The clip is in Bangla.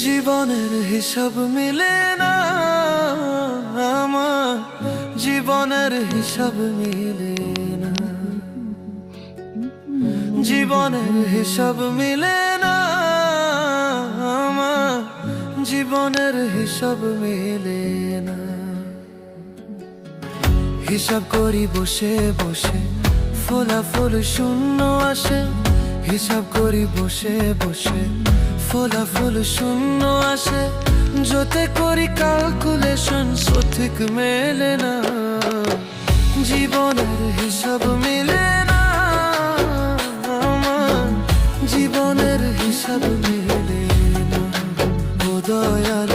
জীবনের হিসাব মিলে না আমার, জীবনের হিসাব মিলে না, জীবনের হিসাব মিলে না আমার, জীবনের হিসাব মিলে না। হিসাব করি বসে বসে, ফলাফল শূন্য আসে। হিসাব করি বসে বসে, ফলাফল শূন্য আসে। যতে করি ক্যালকুলেশন সঠিক মেলে না, জীবনের হিসাব মিলে না আমার, জীবনের হিসাব মিলে না। ও দয়াল